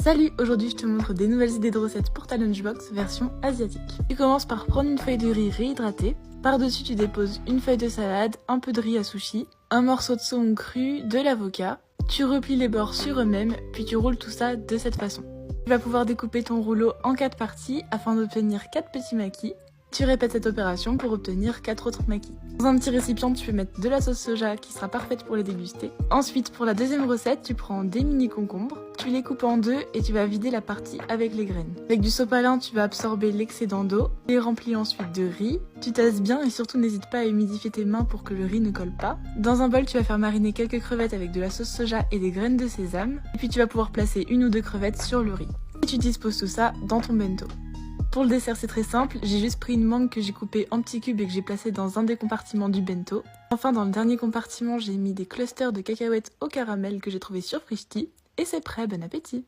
Salut, aujourd'hui je te montre des nouvelles idées de recettes pour ta lunchbox version asiatique. Tu commences par prendre une feuille de riz réhydratée. Par-dessus tu déposes une feuille de salade, un peu de riz à sushi, un morceau de saumon cru, de l'avocat. Tu replies les bords sur eux-mêmes, puis tu roules tout ça de cette façon. Tu vas pouvoir découper ton rouleau en 4 parties afin d'obtenir 4 petits maquis. Tu répètes cette opération pour obtenir 4 autres maquis. Dans un petit récipient, tu peux mettre de la sauce soja qui sera parfaite pour les déguster. Ensuite, pour la deuxième recette, tu prends des mini concombres, tu les coupes en deux et tu vas vider la partie avec les graines. Avec du sopalin, tu vas absorber l'excédent d'eau, tu les remplis ensuite de riz. Tu tasses bien et surtout n'hésite pas à humidifier tes mains pour que le riz ne colle pas. Dans un bol, tu vas faire mariner quelques crevettes avec de la sauce soja et des graines de sésame. Et puis tu vas pouvoir placer 1 ou 2 crevettes sur le riz. Et tu disposes tout ça dans ton bento. Pour le dessert, c'est très simple, j'ai juste pris une mangue que j'ai coupée en petits cubes et que j'ai placée dans un des compartiments du bento. Enfin, dans le dernier compartiment, j'ai mis des clusters de cacahuètes au caramel que j'ai trouvé sur Frischti. Et c'est prêt, bon appétit!